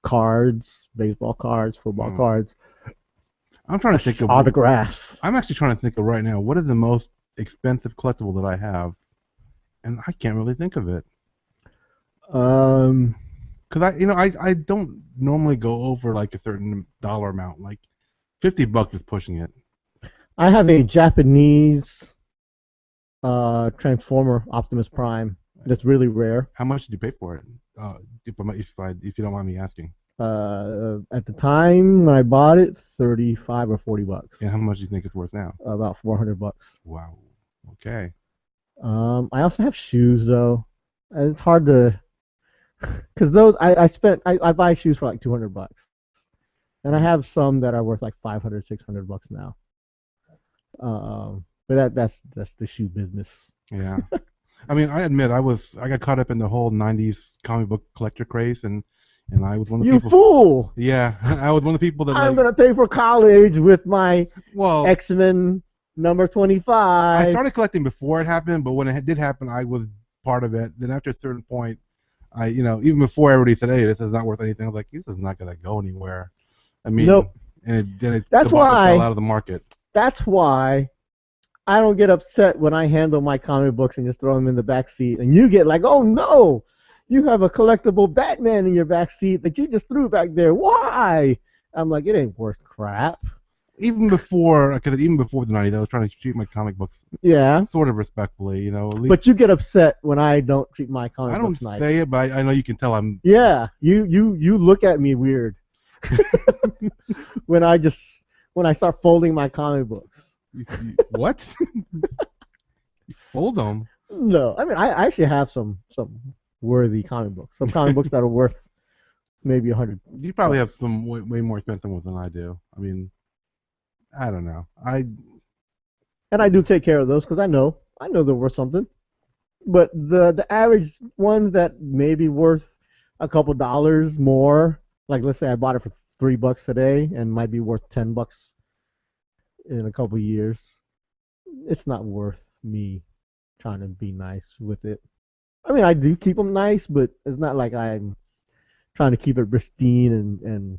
cards, baseball cards, football Hmm. cards, I'm trying to think of. autographs. I'm actually trying to think of right now. What is the most expensive collectible that I have? And I can't really think of it. Um, Cause I don't normally go over like a certain dollar amount. Like $50 is pushing it. I have a Japanese Transformer Optimus Prime that's really rare. How much did you pay for it? If you don't mind me asking. At the time when I bought it, 35 or 40 bucks. And how much do you think it's worth now? About 400 bucks. Wow. Okay. I also have shoes though. And it's hard to, because those I buy shoes for like 200 bucks, and I have some that are worth like 500, 600 bucks now. But that's the shoe business. Yeah. I mean, I admit I got caught up in the whole '90s comic book collector craze, and I was one of the You people. fool! Yeah, I was one of the people that. I'm gonna pay for college with my well, X-Men number 25. I started collecting before it happened, but when it did happen, I was part of it. Then after a certain point, even before everybody said, "Hey, this is not worth anything," I was like, "This is not gonna go anywhere." I mean, nope. And then That's fell why out of the market. That's why I don't get upset when I handle my comic books and just throw them in the back seat, and you get like, "Oh no, you have a collectible Batman in your back seat that you just threw back there. Why?" I'm like, "It ain't worth crap." Even before the '90s, I was trying to treat my comic books, yeah, sort of respectfully, at least. But you get upset when I don't treat my comic books nice. I don't say it, but I know you can tell I'm. Yeah, you look at me weird when I start folding my comic books. What? You fold them? No, I mean I actually have some worthy comic books. Some comic books that are worth maybe 100. You probably have some way more expensive ones than I do. I mean, I don't know. And I do take care of those because I know they're worth something. But the average ones that may be worth a couple dollars more, like let's say I bought it for $3 today and might be worth $10 in a couple years, it's not worth me trying to be nice with it. I mean, I do keep them nice, but it's not like I'm trying to keep it pristine and.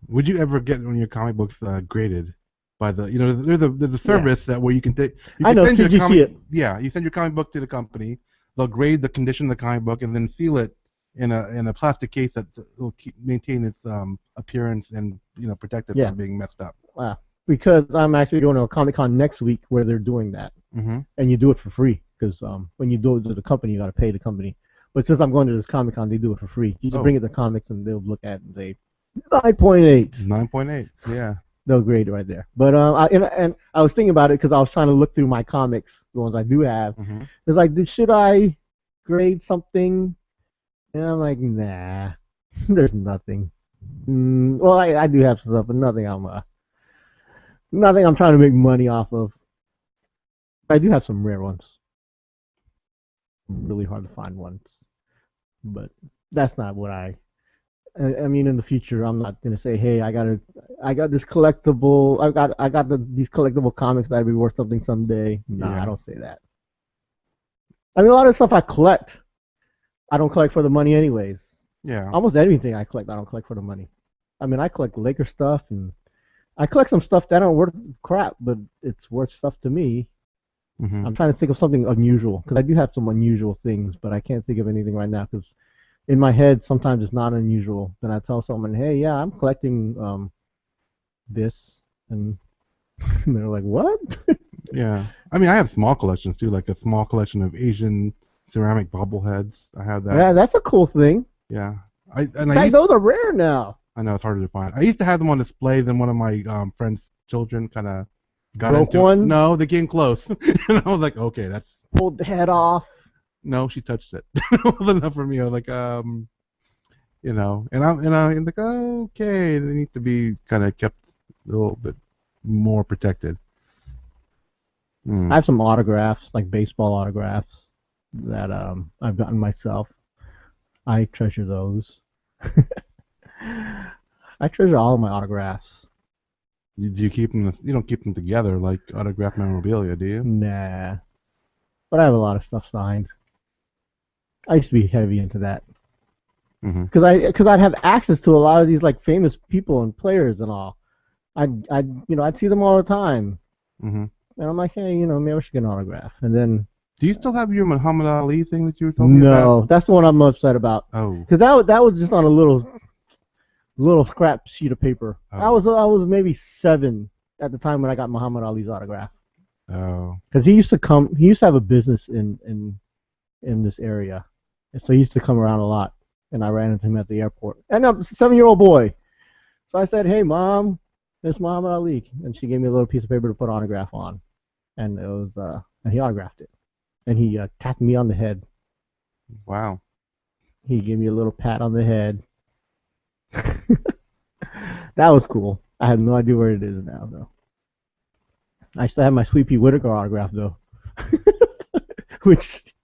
Would you ever get one of your comic books graded by the there's a service that where you can take. I know CGC. Yeah, you send your comic book to the company. They'll grade the condition of the comic book and then seal it in a plastic case that will maintain its appearance and protect it from being messed up. Wow. Because I'm actually going to a Comic-Con next week where they're doing that, and you do it for free. Because when you do it to the company, you got to pay the company. But since I'm going to this Comic-Con, they do it for free. You just bring it to comics, and they'll look at it and say 9.8. 9.8. Yeah. They'll grade it right there. But and I was thinking about it because I was trying to look through my comics, the ones I do have. It's like, should I grade something? And I'm like, nah, there's nothing. Well, I do have stuff, but nothing I'm trying to make money off of. I do have some rare ones. Really hard to find ones. But that's not what I mean, in the future, I'm not gonna say, hey, I got this collectible. I got these collectible comics that'll be worth something someday. No, I don't say that. I mean, a lot of stuff I collect, I don't collect for the money anyways. Yeah. Almost anything I collect, I don't collect for the money. I mean, I collect Laker stuff, and I collect some stuff that aren't worth crap, but it's worth stuff to me. I'm trying to think of something unusual, because I do have some unusual things, but I can't think of anything right now, because in my head, sometimes it's not unusual. Then I tell someone, hey, yeah, I'm collecting this, and they're like, what? Yeah. I mean, I have small collections, too, like a small collection of Asian ceramic bobbleheads. I have that. Yeah, that's a cool thing. Yeah. Those are rare now. I know, it's harder to find. I used to have them on display, then one of my friend's children kind of got broke into one? It. No, they came close. And I was like, okay, that's... Pulled the head off. No, she touched it. It wasn't enough for me. I was like, and I'm like, okay, they need to be kind of kept a little bit more protected. I have some autographs, like baseball autographs, that I've gotten myself. I treasure those. I treasure all of my autographs. Do you keep them? You don't keep them together like autographed memorabilia, do you? Nah, but I have a lot of stuff signed. I used to be heavy into that because I'd have access to a lot of these like famous people and players and all. I'd see them all the time, and I'm like, hey, maybe I should get an autograph. And then, do you still have your Muhammad Ali thing that you were talking about? No, that's the one I'm upset about. Oh, because that was just on a little scrap sheet of paper. I was maybe 7 at the time when I got Muhammad Ali's autograph. Oh. Because he used to come. He used to have a business in this area, and so he used to come around a lot. And I ran into him at the airport. And I'm a 7-year-old boy. So I said, "Hey, Mom, there's Muhammad Ali," and she gave me a little piece of paper to put autograph on, and it was and he autographed it, and he tapped me on the head. Wow. He gave me a little pat on the head. That was cool. I have no idea where it is now, though. I still have my Sweet Pea Whitaker autograph, though. Which,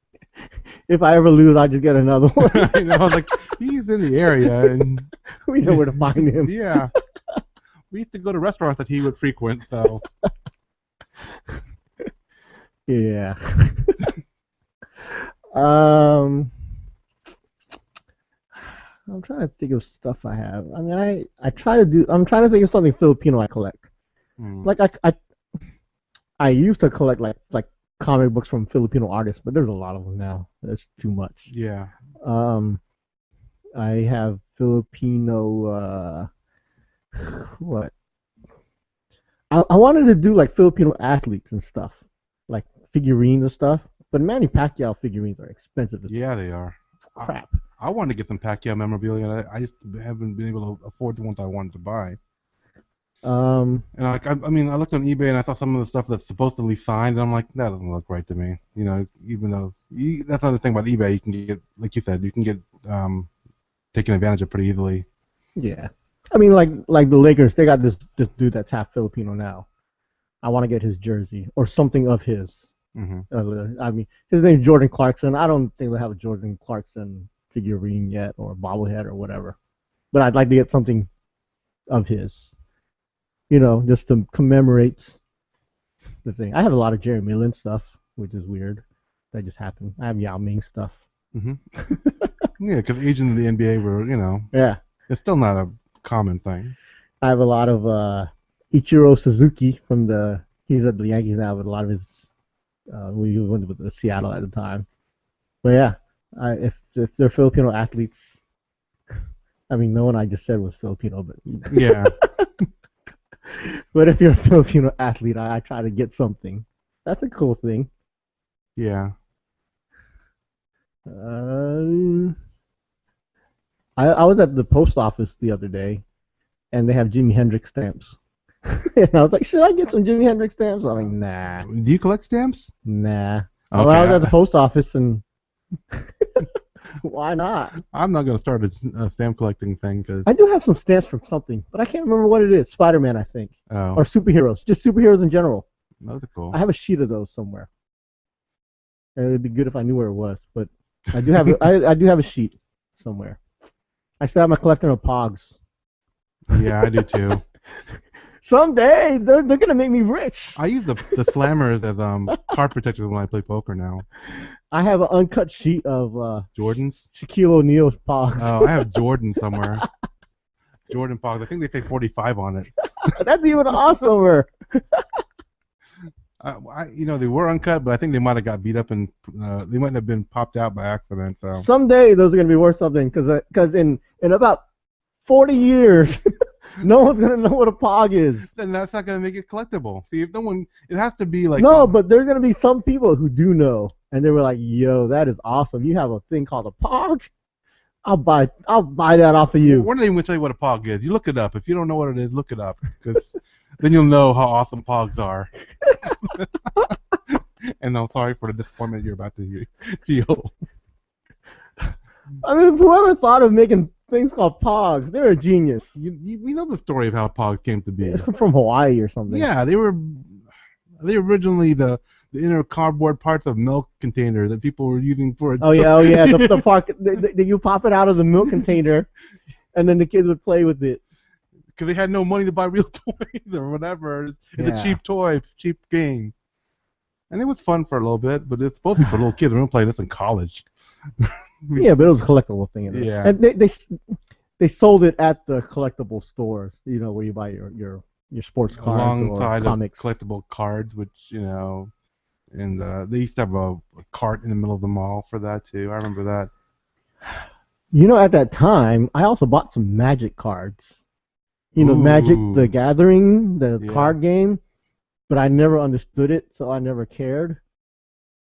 if I ever lose, I just get another one. You know, like he's in the area, and We know where to find him. yeah, we used to go to restaurants that he would frequent. So Yeah. I'm trying to think of stuff I have. I mean, I'm trying to think of something Filipino I collect. Like I used to collect like comic books from Filipino artists, but there's a lot of them now. That's too much. yeah, I have Filipino what? I wanted to do like Filipino athletes and stuff, like figurines and stuff. But Manny Pacquiao figurines are expensive as yeah, they are. crap. I wanted to get some Pacquiao memorabilia, and I just haven't been able to afford the ones I wanted to buy. And like, I mean, I looked on eBay and I saw some of the stuff that's supposedly signed, and I'm like, that doesn't look right to me. You know, even though that's another thing about eBay, you can get, like you said, you can get taken advantage of pretty easily. Yeah. I mean, like the Lakers, they got this dude that's half Filipino now. I want to get his jersey or something of his. I mean, his name's Jordan Clarkson. I don't think they have a Jordan Clarkson figurine yet or bobblehead or whatever. But I'd like to get something of his. You know, just to commemorate the thing. I have a lot of Jerry Millen stuff, which is weird. That just happened. I have Yao Ming stuff. Yeah, because agents of the NBA were, you know, Yeah. it's still not a common thing. I have a lot of Ichiro Suzuki he's at the Yankees now, but a lot of his we went with Seattle at the time. But yeah, if they're Filipino athletes, I mean, no one I just said was Filipino, but Yeah. But if you're a Filipino athlete, I try to get something. That's a cool thing. Yeah. I was at the post office the other day, and they have Jimi Hendrix stamps. And I was like, should I get some Jimi Hendrix stamps? I'm like, nah. Do you collect stamps? Nah. Okay. Well, I was at the post office, and why not? I'm not going to start a stamp collecting thing because. I do have some stamps from something, but I can't remember what it is. Spider-Man, I think. Oh. Or superheroes. Just superheroes in general. Those are cool. I have a sheet of those somewhere. And it'd be good if I knew where it was, but I do have I do have a sheet somewhere. I still have my collection of Pogs. Yeah, I do too. Someday they're gonna make me rich. I use the slammers as card protectors when I play poker now. I have an uncut sheet of Jordans? Shaquille O'Neal's Pogs. Oh, I have Jordan somewhere. Jordan Pogs. I think they say 45 on it. That's even awesomer. You know, they were uncut, but I think they might have got beat up and they might have been popped out by accident. So Someday those are gonna be worth something, because in about 40 years, no one's gonna know what a Pog is. then that's not gonna make it collectible. See, if no one, it has to be like. No, but there's gonna be some people who do know, and they were like, "Yo, that is awesome! You have a thing called a Pog? I'll buy that off of you." We're not even gonna tell you what a Pog is. You look it up. If you don't know what it is, look it up, because then you'll know how awesome Pogs are. And I'm sorry for the disappointment you're about to feel. I mean, whoever thought of making things called Pogs, they're a genius. We know the story of how Pogs came to be. From Hawaii or something. Yeah, they were originally the inner cardboard parts of milk container that people were using for. Oh yeah. The part you pop it out of the milk container, and then the kids would play with it. Because they had no money to buy real toys or whatever. It's a cheap toy, cheap game. And it was fun for a little bit, but it's supposed to be for little kids. We're gonna play this in college. Yeah, but it was a collectible thing. Yeah. And they sold it at the collectible stores, you know, where you buy your sports cards alongside or comics. of collectible cards, which, you know, and they used to have a cart in the middle of the mall for that too. I remember that. You know, at that time, I also bought some Magic cards. You know, Magic the Ooh. Gathering, the Yeah. card game, but I never understood it, so I never cared.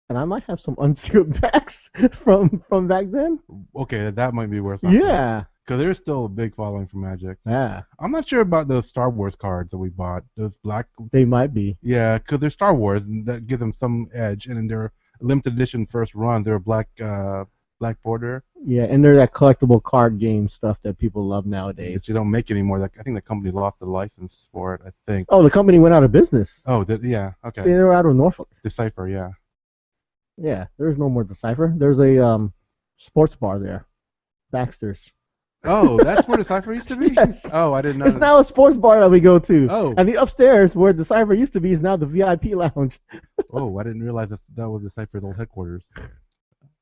And I might have some unsealed packs from back then. Okay, that might be worth something. Yeah, Because there's still a big following for Magic. yeah, I'm not sure about those Star Wars cards that we bought. Those black. they might be. Yeah, because they're Star Wars, and that gives them some edge. And then they're limited edition first run. They're black border Yeah, and they're that collectible card game stuff that people love that nowadays. you don't make anymore. Like I think the company lost the license for it. I think. Oh, the company went out of business. Oh, yeah. They Okay. were out of Norfolk. Decipher. Yeah. Yeah, there's no more Decipher. There's a sports bar there, Baxter's. Oh, that's where Decipher used to be. Yes. Oh, I didn't know. It's now a sports bar that we go to. Oh. And the upstairs where Decipher used to be is now the VIP lounge. Oh, I didn't realize that was Decipher's old headquarters.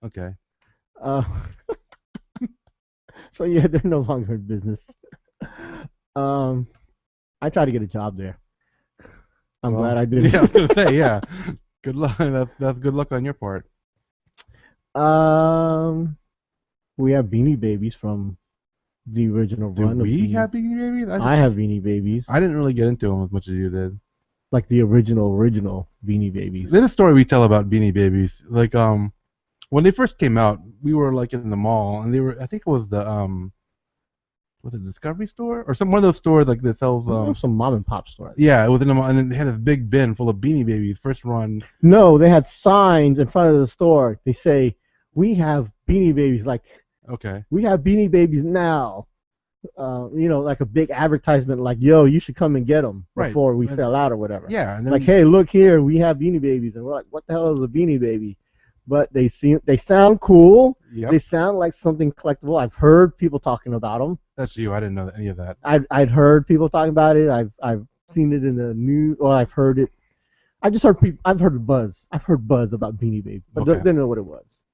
Okay. Uh, so yeah, they're no longer in business. Um, I tried to get a job there. I'm glad I did. Yeah, I was gonna say, yeah. Good luck. That's good luck on your part. Um, we have Beanie Babies from the original Do run. we have Beanie Babies? I have Beanie Babies, I didn't really get into them as much as you did. like the original Beanie Babies. There's a story we tell about Beanie Babies. Like when they first came out, we were like in the mall, and they were. I think it was the was it Discovery store or some one of those stores like that sells Some mom and pop store. Yeah, it was in the mall, and then they had this big bin full of Beanie Babies. First run. No, they had signs in front of the store. They say, "We have Beanie Babies." Like, Okay. we have Beanie Babies now. You know, like a big advertisement, like, "Yo, you should come and get them Right. before we And- sell out or whatever." Yeah, and then Like, hey, look here, we have Beanie Babies, and we're like, "What the hell is a Beanie Baby?" But they sound cool. Yep. They sound like something collectible. I've heard people talking about them. That's you. I didn't know any of that. I'd heard people talking about it. I've seen it in the news, or I've heard it. I just heard people. I've heard buzz. I've heard buzz about Beanie Babies, but Okay. didn't know what it was.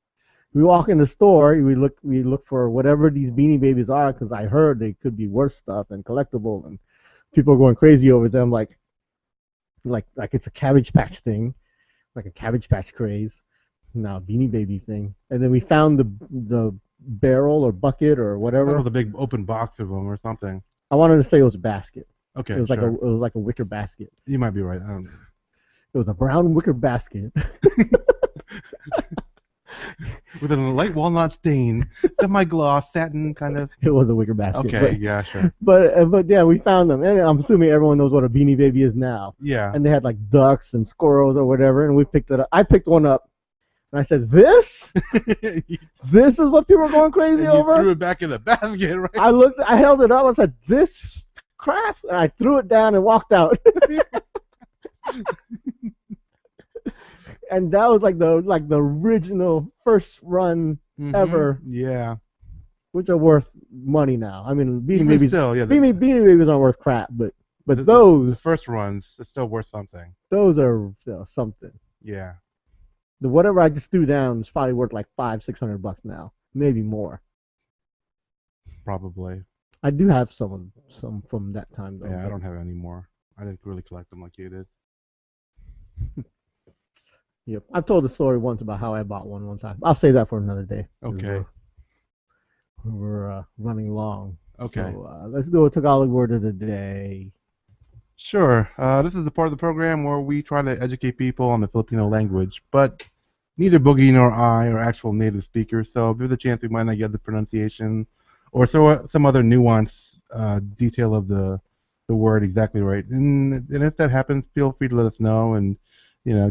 We walk in the store. We look for whatever these Beanie Babies are, because I heard they could be worth stuff and collectible, and people are going crazy over them, like it's a Cabbage Patch thing, like a Cabbage Patch craze. No, Beanie Baby thing. And then we found the barrel or bucket or That whatever. was a big open box of them or something. I wanted to say it was a basket. Okay, It was sure. like a wicker basket. You might be right. It was a brown wicker basket. With a light walnut stain, semi-gloss, satin kind of. It was a wicker basket. Okay, yeah, sure. But yeah, we found them, and I'm assuming everyone knows what a Beanie Baby is now. Yeah. And they had like ducks and squirrels or whatever, and we picked it up. I picked one up, and I said, "This is what people are going crazy And you over." threw it back in the basket, right? I held it up. I said, "This crap," and I threw it down and walked out. And that was like the original first run ever, Yeah. which are worth money now. I mean, Beanie Even Babies, still, yeah. Beanie Babies aren't worth crap, but The those first runs are still worth something. those are something. Yeah. The whatever I just threw down is probably worth like $500-600 now, maybe more. Probably. I do have some from that time though. Yeah, I don't have any more. I didn't really collect them like you did. Yep, I've told the story once about how I bought one time. I'll save that for another day. 'Cause Okay. We're running long. Okay. So let's do a Tagalog word of the day. Sure. This is the part of the program where we try to educate people on the Filipino language, but neither Boogie nor I are actual native speakers, so there's a chance we might not get the pronunciation or some other nuance detail of the word exactly right. And if that happens, feel free to let us know, and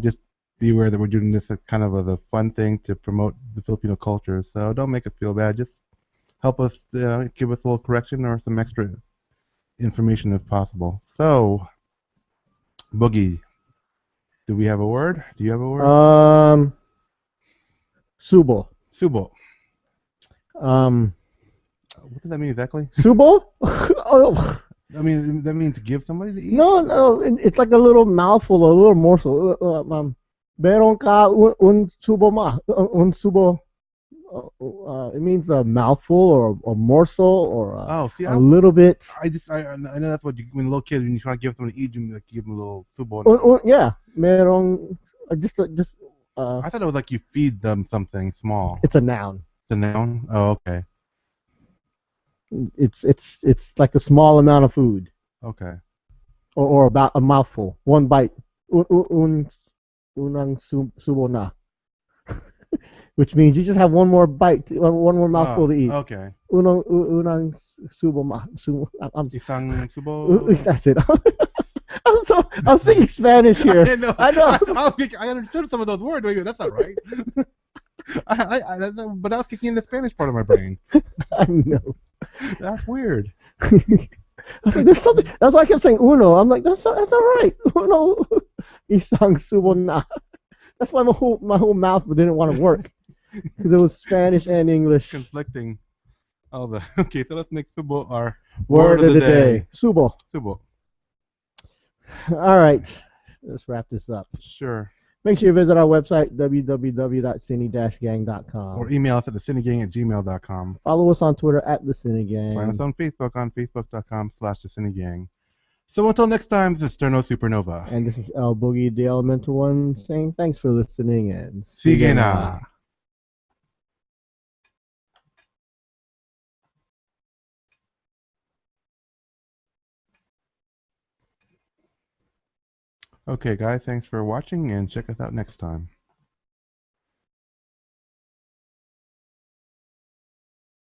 just be aware that we're doing this as kind of a fun thing to promote the Filipino culture. So don't make us feel bad. Just help us, give us a little correction or some extra information if possible. So, Boogie, do we have a word? Do you have a word? Subo. Subo. Um, What does that mean exactly? Subo? Oh, I mean, that means to give somebody to eat? no, it's like a little mouthful, a little morsel. Meron ka un subo ma? Un subo. It means a mouthful or a morsel or a little bit. I know that's what when a little kid, when you try to give someone to eat, you give them a little subo. Yeah, meron. Just. I thought it was like you feed them something small. It's a noun. The noun? Oh, okay. It's like a small amount of food. Okay. or about a mouthful, one bite. Unang subo na, which means you just have one more bite, one more mouthful to eat. Okay. Unang subo ma. Isang subo. That's it. I was thinking Spanish here. I know. I know. I understood some of those words. Wait, that's not right. But I was kicking in the Spanish part of my brain. I know. That's weird. I was like, there's something. That's why I kept saying uno. I'm like, that's all right. Uno, isang subo na. That's why my whole mouth didn't want to work because it was Spanish and English. Conflicting. Okay, so let's make subo our Word of the day. Subo. Subo. All right, let's wrap this up. Sure. Make sure you visit our website, www.sini-gang.com. Or email us at thesinigang@gmail.com. Follow us on Twitter at the Sini-Gang. Find us on Facebook on facebook.com/thesinigang. So until next time, this is Sterno Supernova. And this is El Boogie, the Elemental One, saying thanks for listening and Sige na. Okay, guys, thanks for watching and check us out next time.